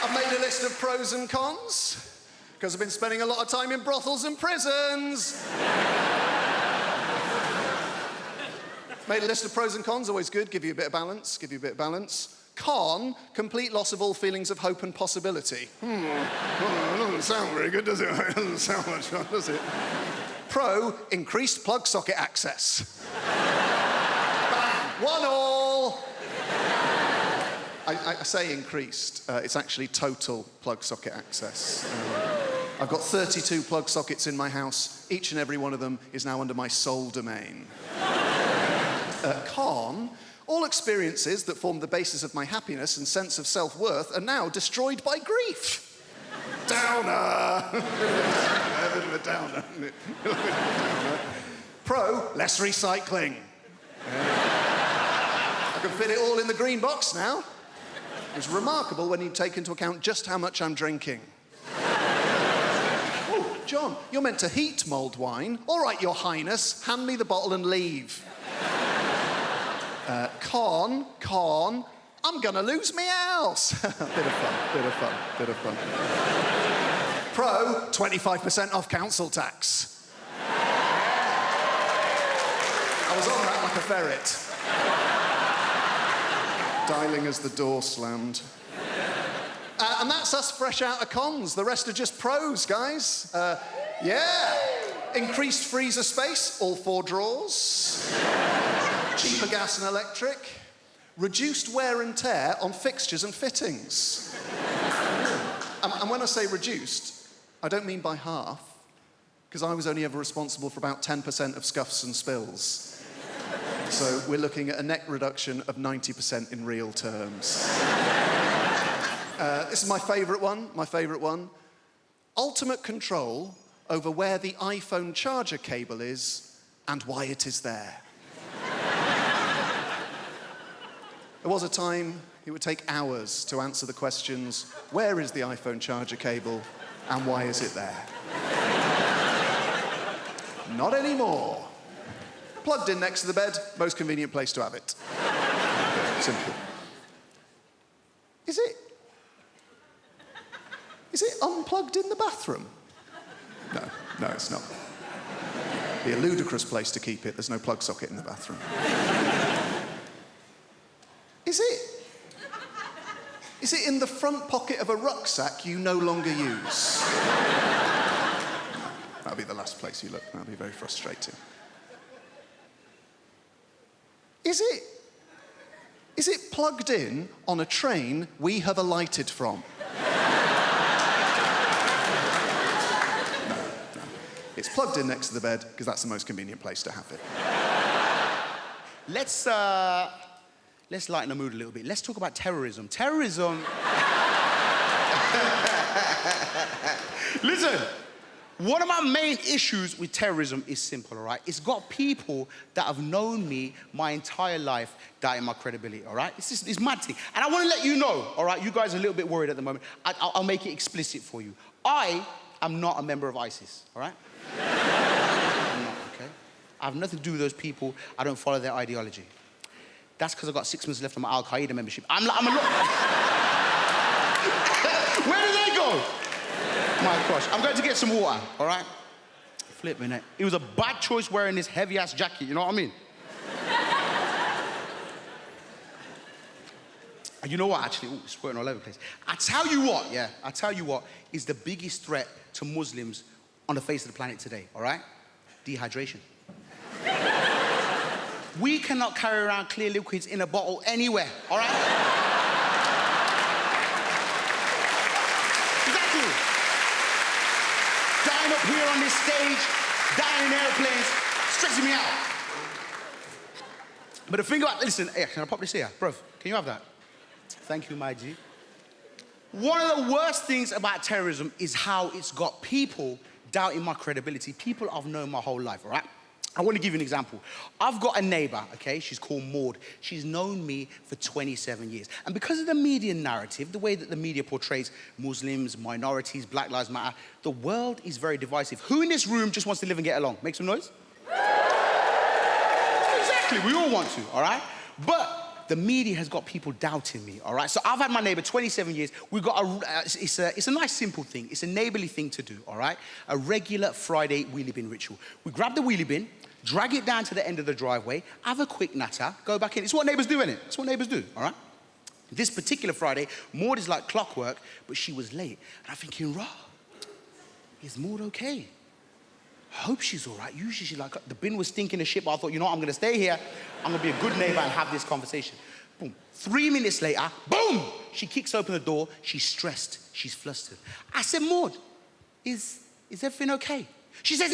I've made a list of pros and cons, because I've been spending a lot of time in brothels and prisons. Made a list of pros and cons, always good, give you a bit of balance, Con, complete loss of all feelings of hope and possibility. Well, it doesn't sound very good, does it? It doesn't sound much fun, does it? Pro, increased plug socket access. Bang, 1-1. I say increased, it's actually total plug socket access. I've got 32 plug sockets in my house. Each and every one of them is now under my sole domain. Con, all experiences that form the basis of my happiness and sense of self-worth are now destroyed by grief. Downer. A bit of a downer, isn't it? Pro, less recycling. I can fit it all in the green box now. It's remarkable when you take into account just how much I'm drinking. Oh, John, you're meant to heat mulled wine. All right, Your Highness, hand me the bottle and leave. Con, I'm gonna lose my house. Bit of fun. Pro, 25% off council tax. I was on that like a ferret. Dialing as the door slammed. And that's us fresh out of cons. The rest are just pros, guys. Yeah. Increased freezer space, all 4 drawers. Cheaper gas and electric. Reduced wear and tear on fixtures and fittings. And when I say reduced, I don't mean by half, because I was only ever responsible for about 10% of scuffs and spills. So we're looking at a net reduction of 90% in real terms. This is my favourite one. Ultimate control over where the iPhone charger cable is and why it is there. There was a time it would take hours to answer the questions, where is the iPhone charger cable and why is it there? Not anymore. Plugged in next to the bed, most convenient place to have it. Simple. Is it unplugged in the bathroom? No, it's not. Be a ludicrous place to keep it. There's no plug socket in the bathroom. Is it in the front pocket of a rucksack you no longer use? That'll be the last place you look. That'll be very frustrating. Is it plugged in on a train we have alighted from? No. It's plugged in next to the bed because that's the most convenient place to have it. Let's lighten the mood a little bit. Let's talk about terrorism. Terrorism... Listen, one of my main issues with terrorism is simple, all right? It's got people that have known me my entire life doubting my credibility, all right? It's mad thing. And I want to let you know, all right? You guys are a little bit worried at the moment. I'll make it explicit for you. I am not a member of ISIS, all right? I'm not, okay? I have nothing to do with those people. I don't follow their ideology. That's because I've got 6 months left on my Al-Qaeda membership. I'm a lot... Where did they go? My gosh, I'm going to get some water, all right? Flip me, innit? It was a bad choice wearing this heavy-ass jacket, you know what I mean? And you know what, actually? Ooh, it's squirting all over the place. I tell you what is the biggest threat to Muslims on the face of the planet today, all right? Dehydration. We cannot carry around clear liquids in a bottle anywhere, all right? Exactly. Dying up here on this stage, dying in airplanes, stressing me out. But the thing about, listen, hey, can I pop this here? Bruv, can you have that? Thank you, my G. One of the worst things about terrorism is how it's got people doubting my credibility, people I've known my whole life, all right? I want to give you an example. I've got a neighbor, okay? She's called Maud. She's known me for 27 years. And because of the media narrative, the way that the media portrays Muslims, minorities, Black Lives Matter, the world is very divisive. Who in this room just wants to live and get along? Make some noise. Exactly, we all want to, all right? But the media has got people doubting me, all right? So I've had my neighbor 27 years. We've got it's a nice, simple thing. It's a neighborly thing to do, all right? A regular Friday wheelie bin ritual. We grab the wheelie bin, drag it down to the end of the driveway, have a quick natter, go back in. It's what neighbors do, innit? It's what neighbors do, all right? This particular Friday, Maud is like clockwork, but she was late. And I'm thinking, rah, is Maud okay? I hope she's all right. Usually she's like, the bin was stinking of shit, but I thought, you know what, I'm gonna stay here. I'm gonna be a good neighbor and have this conversation. Boom. 3 minutes later, boom! She kicks open the door. She's stressed. She's flustered. I said, Maud, is everything okay? She says,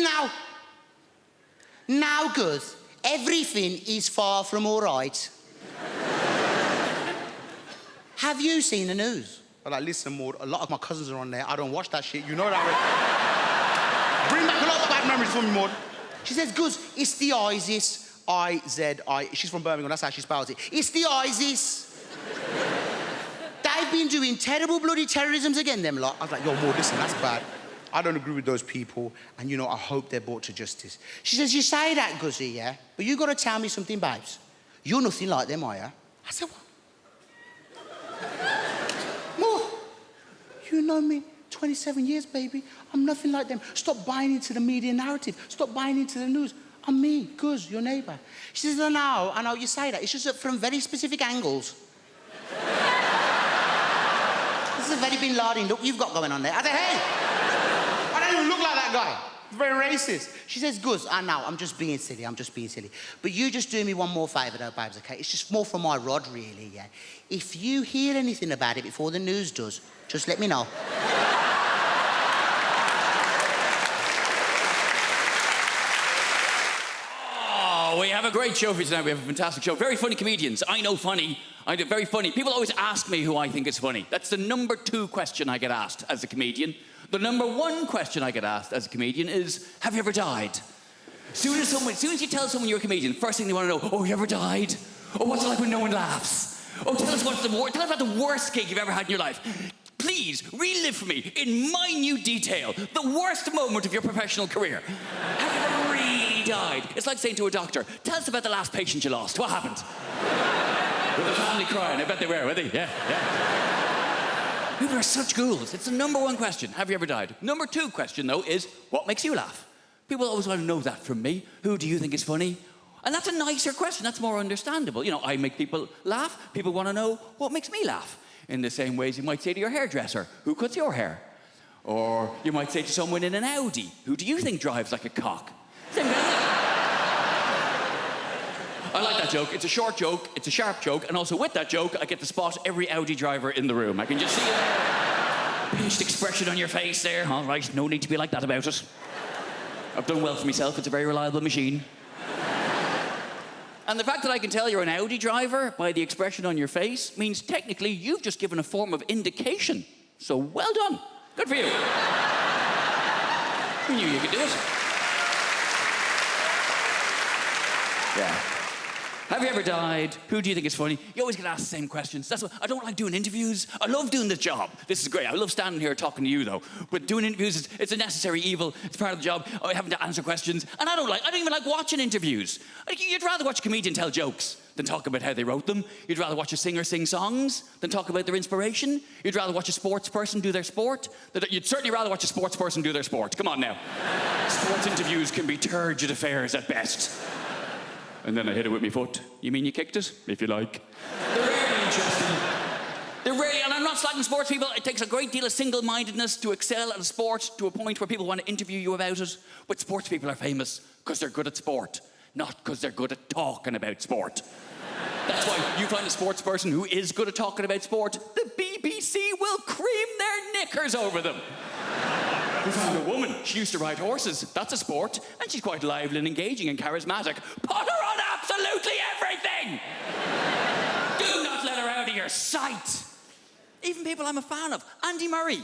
now, Guz, everything is far from all right. Have you seen the news? I'm like, listen, Maud, a lot of my cousins are on there. I don't watch that shit. You know that. Bring back a lot of bad memories for me, Maud. She says, Guz, it's the ISIS. I-Z-I. She's from Birmingham, that's how she spells it. It's the ISIS. They've been doing terrible bloody terrorisms again, them lot. I was like, yo, Maud, listen, that's bad. I don't agree with those people, and you know, I hope they're brought to justice. She says, you say that, Guzzy, yeah? But you gotta tell me something, babes. You're nothing like them, are you? I said, what? Maud, you know me, 27 years, baby. I'm nothing like them. Stop buying into the media narrative. Stop buying into the news. I'm me, Guz, your neighbour. She says, I know you say that. It's just that from very specific angles. This is a very Bin Laden look you've got going on there. I said, hey, I don't even look like that guy. It's very racist. She says, Guz, I know, I'm just being silly. But you just do me one more favour though, babes, okay? It's just more for my rod, really, yeah? If you hear anything about it before the news does, just let me know. Oh, we have a great show for you tonight. We have a fantastic show. Very funny comedians. I know funny. I do very funny. People always ask me who I think is funny. That's the number 2 question I get asked as a comedian. The number 1 question I get asked as a comedian is, have you ever died? As soon as you tell someone you're a comedian, first thing they want to know, oh, you ever died? Oh, what's it like when no one laughs? Oh, tell us about the worst gig you've ever had in your life. Please, relive for me, in minute detail, the worst moment of your professional career. Have you ever really died? It's like saying to a doctor, tell us about the last patient you lost. What happened? With the family crying. I bet they were they? Yeah. People are such ghouls. It's the number 1 question. Have you ever died? Number 2 question, though, is what makes you laugh? People always want to know that from me. Who do you think is funny? And that's a nicer question. That's more understandable. You know, I make people laugh. People want to know what makes me laugh. In the same ways you might say to your hairdresser, who cuts your hair? Or you might say to someone in an Audi, who do you think drives like a cock? Same kind of thing. I like that joke. It's a short joke, it's a sharp joke, and also with that joke, I get to spot every Audi driver in the room. I can just see it there. Pinched expression on your face there. All right, no need to be like that about it. I've done well for myself. It's a very reliable machine. And the fact that I can tell you're an Audi driver by the expression on your face means technically you've just given a form of indication. So well done. Good for you. I knew you could do it. Yeah. Have you ever died? Who do you think is funny? You always get asked the same questions. That's what I don't like doing interviews. I love doing this job. This is great. I love standing here talking to you, though. But doing interviews, it's a necessary evil. It's part of the job. Having to answer questions. And I don't even like watching interviews. You'd rather watch a comedian tell jokes than talk about how they wrote them. You'd rather watch a singer sing songs than talk about their inspiration. You'd rather watch a sports person do their sport. You'd certainly rather watch a sports person do their sport. Come on now. Sports interviews can be turgid affairs at best. And then I hit it with my foot. You mean you kicked it? If you like. They're rarely interesting. They're rarely, and I'm not slagging sports people. It takes a great deal of single-mindedness to excel at a sport to a point where people want to interview you about it. But sports people are famous because they're good at sport, not because they're good at talking about sport. That's why you find a sports person who is good at talking about sport, the BBC will cream their knickers over them. We found a woman. She used to ride horses. That's a sport. And she's quite lively and engaging and charismatic. Put her on absolutely everything! Do not let her out of your sight. Even people I'm a fan of. Andy Murray.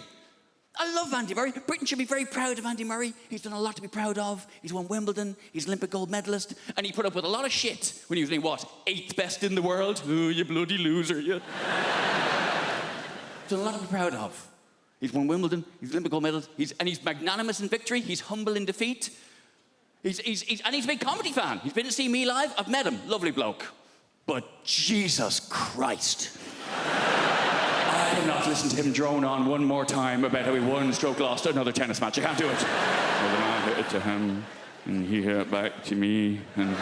I love Andy Murray. Britain should be very proud of Andy Murray. He's done a lot to be proud of. He's won Wimbledon. He's an Olympic gold medalist. And he put up with a lot of shit when he was only, 8th best in the world? Oh, you bloody loser, you. He's done a lot to be proud of. He's won Wimbledon, he's Olympic gold medalist, he's magnanimous in victory, he's humble in defeat. And he's a big comedy fan. He's been to see me live, I've met him, lovely bloke. but Jesus Christ. I cannot listen to him drone on one more time about how he won stroke lost another tennis match. I can't do it. Well, then I hit it to him, and he hit it back to me, and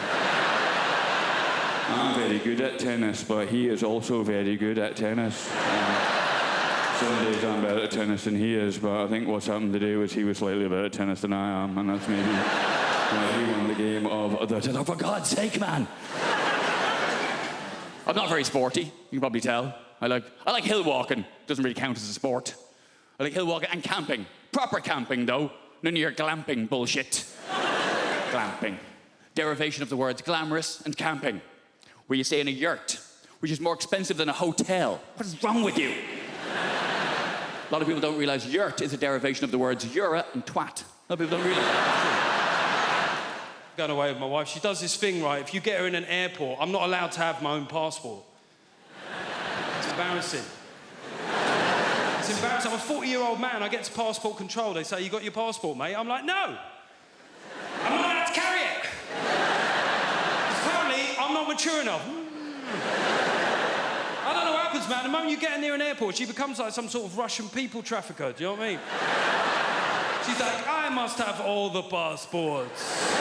I'm very good at tennis, but he is also very good at tennis. Some days I'm better at tennis than he is, but I think what's happened today was he was slightly better at tennis than I am, and that's maybe why he won the game of the... Oh, for God's sake, man! I'm not very sporty, you can probably tell. I like hill walking. Doesn't really count as a sport. I like hill walking and camping. Proper camping, though. None of your glamping bullshit. Glamping. Derivation of the words glamorous and camping, where you stay in a yurt, which is more expensive than a hotel. What is wrong with you? A lot of people don't realise yurt is a derivation of the words yura and twat. A lot of people don't realise that. Going away with my wife, she does this thing, right? If you get her in an airport, I'm not allowed to have my own passport. It's embarrassing. It's embarrassing. I'm a 40-year-old man. I get to passport control. They say, you got your passport, mate? I'm like, no. I'm not allowed to carry it. Apparently, I'm not mature enough. I don't know what happens, man. The moment you get in near an airport, she becomes like some sort of Russian people trafficker. Do you know what I mean? She's like, I must have all the passports.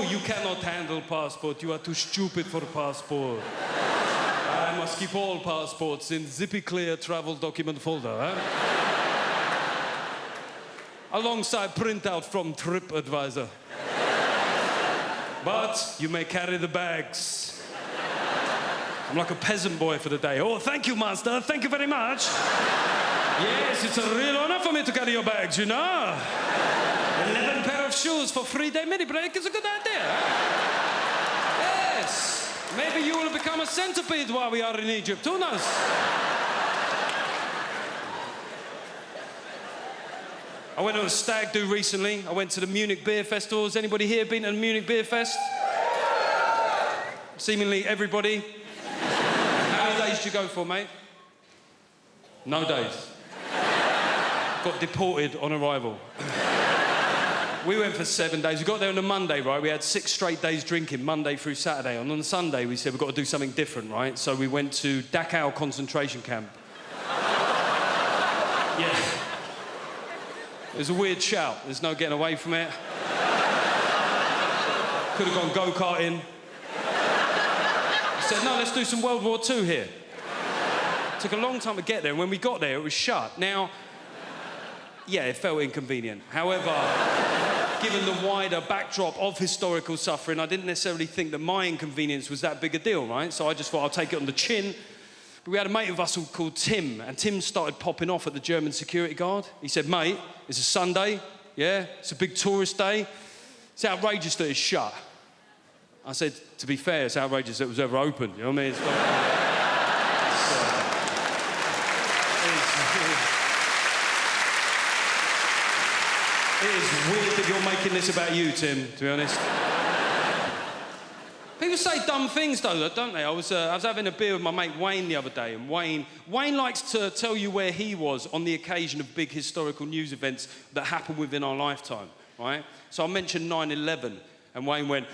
You cannot handle passport. You are too stupid for passport. I must keep all passports in zippy clear travel document folder, huh? Alongside printout from TripAdvisor. But you may carry the bags. I'm like a peasant boy for the day. Oh, thank you, master. Thank you very much. Yes, it's a real honor for me to carry your bags, you know. 11 pair of shoes for 3-day mini break is a good idea. Yes. Maybe you will become a centipede while we are in Egypt. Who knows? I went on a stag do recently. I went to the Munich Beer Festival. Has anybody here been to the Munich Beer Fest? Seemingly everybody. How many days did you go for, mate? No days. Got deported on arrival. We went for 7 days. We got there on a Monday, right? We had 6 straight days drinking, Monday through Saturday. And on Sunday, we said, we've got to do something different, right? So we went to Dachau concentration camp. Yeah. It was a weird shout. There's no getting away from it. Could have gone go-karting. I said, no, let's do some World War II here. It took a long time to get there, and when we got there, it was shut. Now, yeah, it felt inconvenient. However, given the wider backdrop of historical suffering, I didn't necessarily think that my inconvenience was that big a deal, right? So I just thought I'll take it on the chin. But we had a mate of us called Tim, and Tim started popping off at the German security guard. He said, mate, it's a Sunday, yeah? It's a big tourist day. It's outrageous that it's shut. I said, to be fair, it's outrageous that it was ever open, you know what I mean? It's like, it is weird that you're making this about you, Tim, to be honest. People say dumb things, though, don't they? I was having a beer with my mate Wayne the other day, and Wayne likes to tell you where he was on the occasion of big historical news events that happened within our lifetime, right? So I mentioned 9/11, and Wayne went,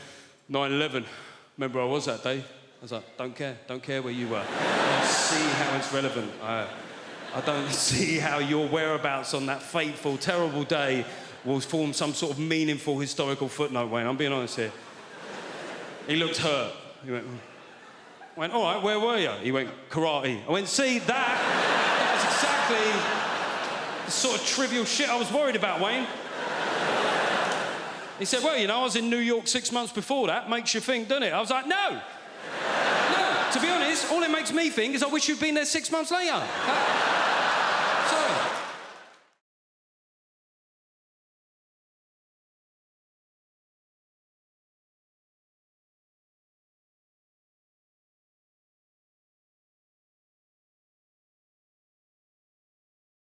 9/11, remember where I was that day? I was like, don't care where you were. I don't see how it's relevant. I don't see how your whereabouts on that fateful, terrible day will form some sort of meaningful historical footnote, Wayne. I'm being honest here. He looked hurt. He went, I went, all right, where were you? He went, karate. I went, see, that's exactly the sort of trivial shit I was worried about, Wayne. He said, well, you know, I was in New York 6 months before that. Makes you think, doesn't it? I was like, no. No. To be honest, all it makes me think is I wish you'd been there 6 months later.